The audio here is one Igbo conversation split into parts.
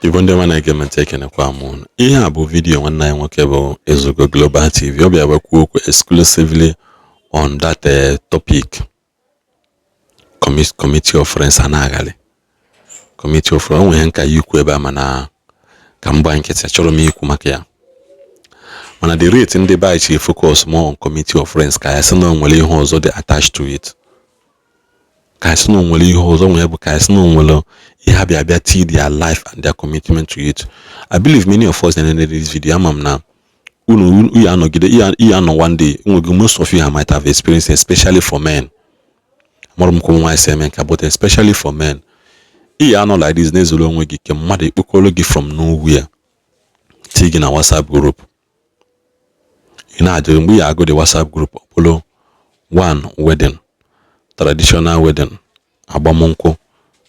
Even the one I get taken a quamon. Here about video 19 is go Global TV. You'll be able to work exclusively on that topic. Committee of Friends anagali. Committee of Friends wenka yukweba mana kamba nkete choro mi kumakia. Mana the rate in the by focus more on Committee of Friends kaya sino nwele ihe ozo they attached to it. Kaya sino nwele ihe ozo nwele kaya sino nwele have their life and their commitment to it. I believe many of us in this video now one day most of you might have experienced, especially for men. But especially for men. Like this from nowhere. Taking a WhatsApp group. We are go the WhatsApp group. Apollo 1 wedding. Traditional wedding. Abamonko.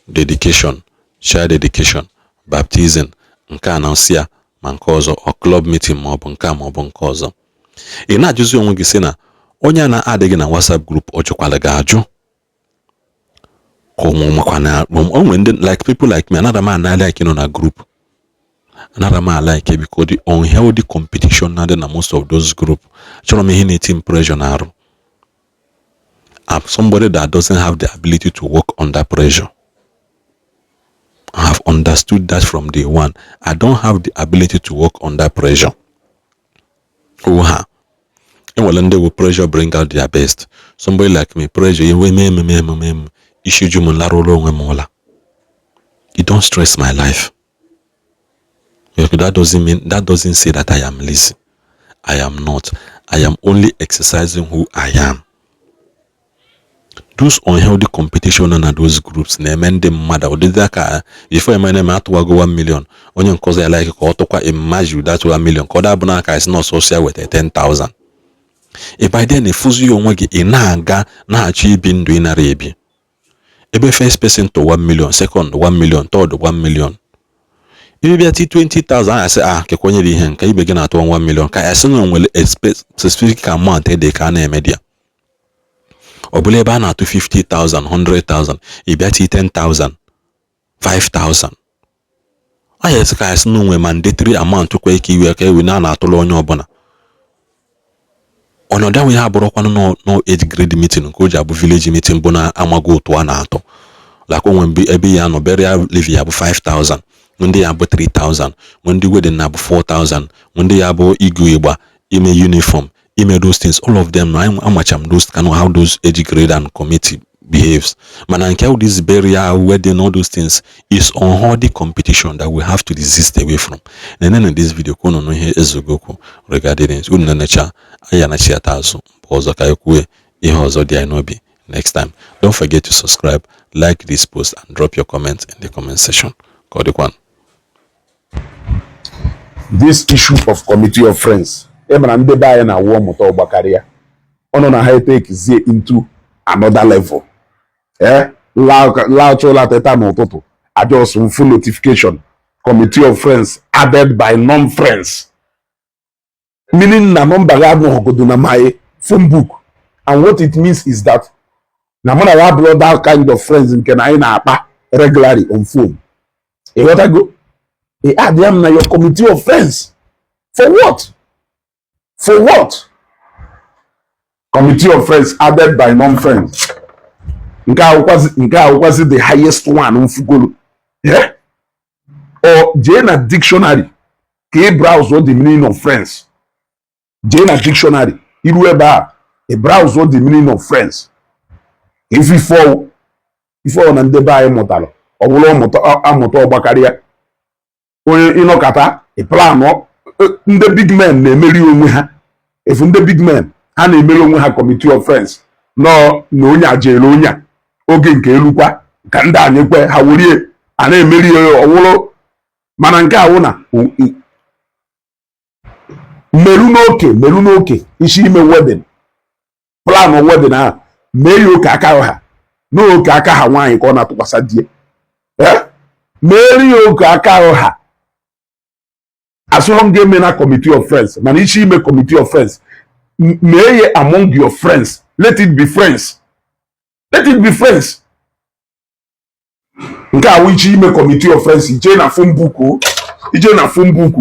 Dedication, child dedication, baptism, nka announcer, mankozo or club meeting maọbụ nka maọbụ nkozo. Ị na-ajụzi onwe gị sị na onye na-adịghị na WhatsApp group ọ jụkwala gị ajụ. Onwe ndị like people like me, another man I like na group. Another man I like because the unhealthy competition na dị na most of those group. Chọrọ m ihe na-eti pressure na arụ. I'm somebody that doesn't have the ability to work under pressure. I have understood that from day one. I don't have the ability to work under pressure. And when they will pressure bring out their best. Somebody like me, pressure, you don't stress my life. That doesn't say that I am lazy. I am not. I am only exercising who I am. Those unhealthy competition and those groups na-eme ndị mmadụ odidaka before my name atụwago 1 million onye nkozi ya like ka ọ tụkwa imagine that 1 million ka ọ dabụ n'aka is not social with 10,000. By then efuzu ya onwe gị ị na-aga na-achọ ibi ndụ ị nara ebi ebe first person to 1 million, second 1 million, third 1 million. Ibe bịa ti 20,000 a sị kekwa onye dị ihe nke ibe gị na-atụ 1 million ka ya sị na nwere specific amount ede ka na-eme dia. Obule ebe a na-atụ 50,000, 100,000, ịbịati 10,000, 5,000. Anya esi ka esi n'onwe mandatory amount kwa ike iwe ka ewe na-atụrụ onye ọbụla. Ọnọdụ ahụ ya abụrụkwanụ no age grade meeting nke o ji abụ village meeting bụ na amago otu a na-atụ. Like onwe ebe ya nọ burial levy ya bụ 5,000, ndị ya bụ 3,000, ndị wedding na bụ 4,000, ndị ya bụ igu ịgba ime uniform. Those things, all of them, I'm those kind of how those age grade and committee behaves. Man, and how this burial, wedding, all those things is unhealthy competition that we have to resist away from. And then in this video, kono no here is Goku regarding it. Unacha, ayana chiatazo, bozo kayokwe, ihozo di ainobi. Next time, don't forget to subscribe, like this post, and drop your comments in the comment section. Kodikwan. This issue of Committee of Friends. Ndị be anyị na-awụ ọmụta ọgbakarịa ọnụ na ha take zie into another level. Laụchụla teta n'ụtụtụ ajọsụ full notification Committee of Friends added by non-friends, meaning na number ga anọgodo na my phone book, and what it means is that na mụ na ya bụrụ that kind of friends nke na anyị na-akpa regularly on phone. Ịghọtago? Add them na your Committee of Friends for what? For what? Committee of Friends added by non-friends. Nke a was the highest one mfugolo. Yeah? Or Jane dictionary. Ke browse what the meaning of friends. Jane dictionary. Irueba a browse what the meaning of friends. If you fall on the buy motalo. Or amoto obakaria. Onye inokata a plan up. The big men na-emeri onwe ha. If the big men ha na-emeri onwe ha Committee of Friends no onye ajere onye oge nke elukwa ka ndị anyị kwe ha worie a na-emeri ọwụrụ mana nke awụ na meru n'oke isi ime wedding plan wedding ha mee ya oke aka ha n'oke aka ha nwaanyị ka ọ na-atụkwasa die mee ya oke aka ha. As long as you a Committee of Friends, man, if you make Committee of Friends, may among your friends, let it be friends. Let it be friends. nke a wichi ime committee of friends ije na phone book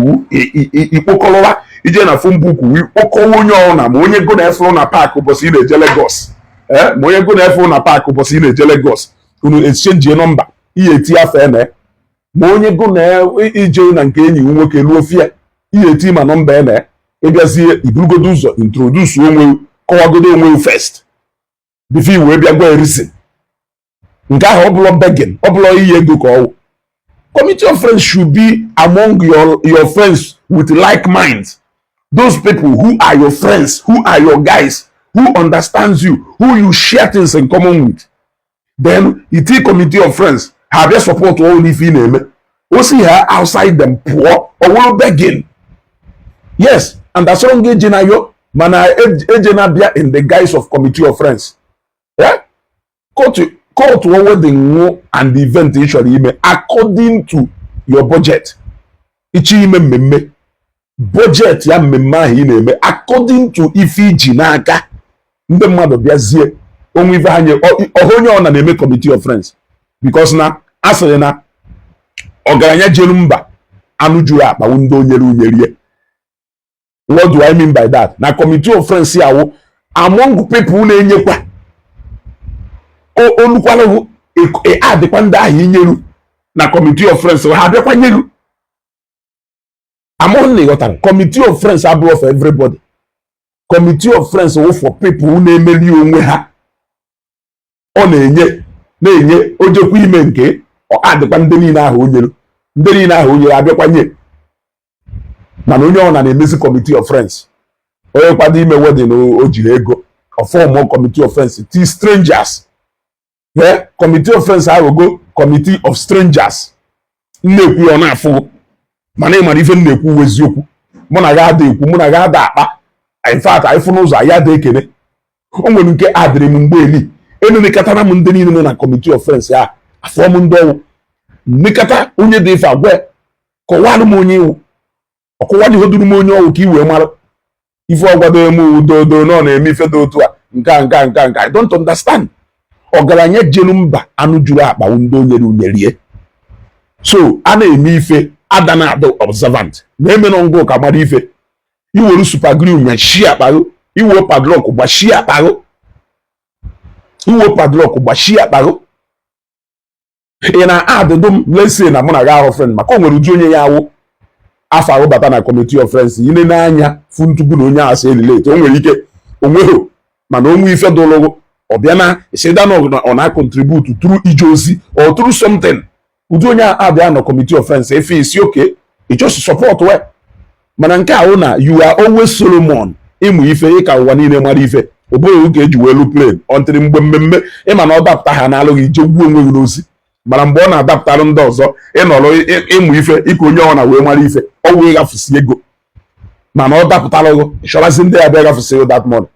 ikpokọlọwa ije na phone book ikpokọwa onye ọna ma onye go na efe na park ụbọchị ị na-eje Lagos ma onye go na efe na park ụbọchị ị na-eje Lagos unu exchange number ihe eti afọ ene ma onye go na ije na nke enyi nwoke ruo fia ihe eti ma nọmba ene ịbịazie iburugodo ụzọ introduce onwe kọwagodo onwe first before iwe bịa gwa reason nke ahụ ọbụla begging ọbụla ihe ego ka ọwụ. Committee of friends should be among your friends with like minds, those people who are your friends, who are your guys, who understands you, who you share things in common with. Then it committee of friends have their support all if in them. We see her outside them poor or will begging. Yes, and that's wrong yo mana bia in the guise of committee of friends. Yeah? Call to over the and the event usually according to your budget. Ichi ime budget ya mmemme ahụ ị na-eme according to ife iji n'aka ndị mmadụ bịazie onwe ife anya onye ọ na-eme committee of friends because na asịrị na ọgaranya jelu mba anụ juru akpawu ndị onyere unyerie. What do I mean by that? Na committee of friends yawo among people na-enyekwa olukwalụ adịkwa ndị ahụ inyeru na committee of friends ha abịakwa nyeru. Among the other, committee of friends are for everybody. Committee of friends are for people who na-emeli onwe ha. Ọ na-enye ojekwa ime nke ọ adịkwa ndị niile ahụ onyeru. Ndị niile ahụ onyere abịakwa nye. Mana onye ọ na-emezi committee of friends. Onye kwado ime wedding o jiri ego. Ọ form committee of friends. T strangers. Yeah, committee of friends ahụ go committee of strangers. Nnekwu ọ na-afụ. Mana ịmara ife na-ekwu eziokwu mụ na ga ada ekwu mụ na ga ada akpa in fact anyị fụ n'ụzọ ya ada ekene o nwere nke adịrị m mgbe eli enenekọtara m ndị niile nọ na committee of friends ya afọ m ndị ọwụ nnekọta onye dị ife agwa kọwalụ m onye iwu ọkọwalụ ihe duru m onye ọwụ ka i wee mara ife ọgwado m udodo nọ na-eme ife dị otu a nka I don't understand. Ọgaranya jelu mba anụ juru akpa ndị onyere unyerie so a na-eme ife adana ado observant na-eme na ngụ ka mara ife iwere super glue nya shi akpago iwo padlock gbashi akpago ị na adụdum lese na mụ na ga ahụ friend maka o nwere uju onye ya awụ afọ ahụ bata na committee of friends ile n'anya fu ntupu na onye ahụ si elilete o nwere ike onweghị mana onwe ife dụlụgụ ọ bịa na isida na ọ na contribute through ije ozi or through something. Udo onye abịa no committee of friends efe isi okay it just support we mana nke ahụ na you are always Solomon ịmụ ife ịka ụwa niile mara ife ọ bụghị oge eji welu plane ọntịrị mgbe mmemme ịma na ọ dapụta ha n'alụghị ije gbuo onwe gị n'ozi mana mgbe ọ na-adapụtarụ ndị ọzọ ịnọrọ ịmụ ife ịka onye ọ na wee mara ife ọ wee gafusi ego mana ọ dapụtalụghị ịchọrazi ndị abịa gafusi that money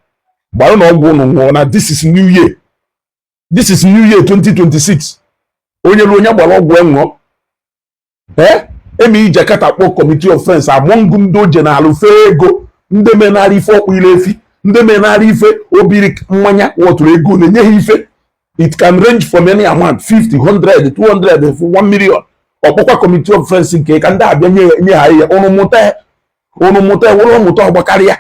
gbarụ na ọgwụ ụnụ nwụọ na this is new year 2026 onye ruo onye gbara ọgwụ enwụọ eme ije katakpọ committee of friends among ndị oje na alụ fee ego ndị menara ife ọkpụ ile efi ndị menara ife obiri mmanya wọtụrụ ego na-enye ha ife it can range from any amount 50 100 200 1 million ọkpọkwa committee of friends nke ka ndị abịa nye ha ihe ụnụ mụta wụrụ ọmụta ọgbakarịa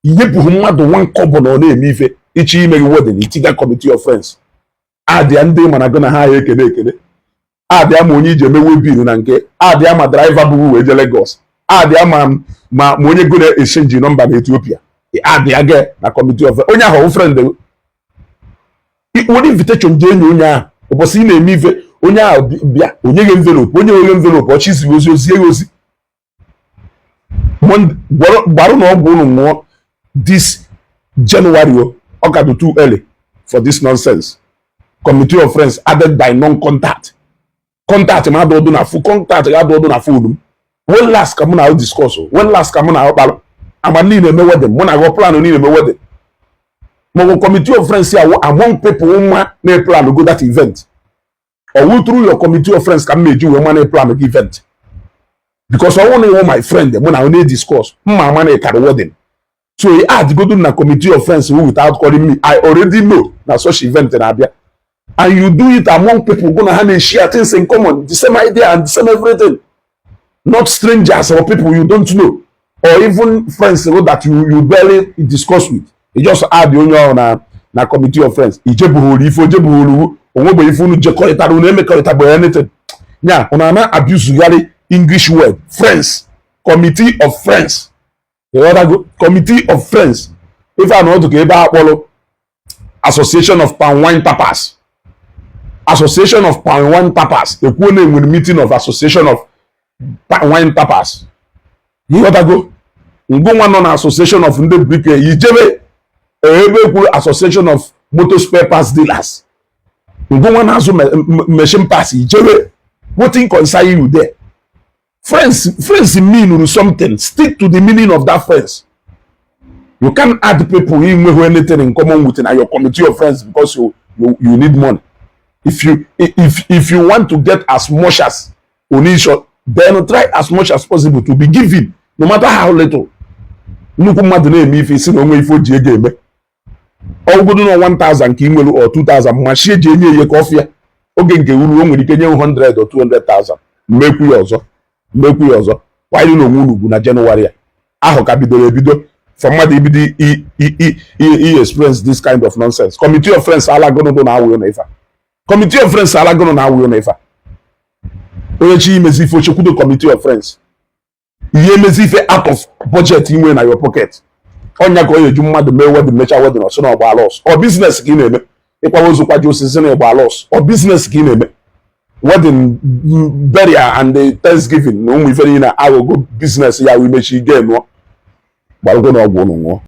yepụghị mmadụ nwa nkọbọ na ọ na-eme ife ichi ime gị wedin itiga committee of friends adịa ndị mana gị na ha ekele adịa ma onye ije emewe bil na nke adịa ma driver bụ wee je Lagos adịa ma onye go na-exchange nọmba na Ethiopia adịa gị na committee of onye ahụ friend were invitation jee nye onye ahụ ụbọchị ị na-eme ife onye ahụ bịa onye gị envelope ọchị ziri ozi ozie ya ozi gbarụ na ọgwụ ụnụ nwụọ this January ọ ka dị too early for this nonsense. Committee of friends added by non-contact. Contact ma do na full contact ga do na full. When last ka mụ na discuss when last ka mụ na akpalụ ama niile eme wedding mụ na go plan niile eme wedding. Mo committee of friends ya among people nwa na plan go that event. Or who through your committee of friends ka meji we ma na plan the event. Because I want to my friend mụ na only discuss mma ma na carry wedding. So he add go do na committee of friends who without calling me I already know na such event na abịa. and you do it among people gonna have a share things in common, the same idea and the same everything. Not strangers or people you don't know, or even friends that you barely discuss with. You just add the on na committee of friends. Ijebuhuru ifo jebuhuru onwebe ifu nu jekoritara unu emekọrịta bụ anything. Nya una na abuse gari English word friends, committee of friends. The other go committee of friends. If I know to ebe akpọrọ association of palm wine tappers. Association of palm wine tappers. The name with meeting of association of wine tappers. You gotta go. Ngo one on association of ndị brike ijebe ebe kwuru association of motor spare parts dealers. Ngo one azu machine parts ijebe. What concern you there? Friends mean something. Stick to the meaning of that friends. You can't add people in with anything in common with your committee of friends because you need money. If you want to get as much as Onisho, then try as much as possible to be giving, no matter how little. Nnukwu mmadụ na-eme ife isi na onwe ife o ji ego eme. Ọ bụrụ na 1,000 ka ị nwere or 2,000 ma shi eji enye ihe ka ọfịa oge nke uru o nwere ike nye 100 or 200,000 mmekwu ya ọzọ wanyị na onwe unu na January a ahụ ka bidoro ebido for mmadụ ibido experience this kind of nonsense. Committee of friends alagono na awụyo na ife. Committee of friends alagono na awụyo na ife. Onye chi imezi ife ochekwudo committee of friends. Ihe emezi ife out of budget inwe na your pocket. Onya ka onye ju mmadụ mee wedding mecha wedding ọsọ na ọgba loss. Or business ka ị na-eme. Ịkwa ozu kwaji osisi na ọgba loss. Or business ka ị na-eme. Wedding, burial and the Thanksgiving na ụmụ ife niile na go business ya we mechi again no. Gbalụgo na ọgwụ ụnụ nwụọ.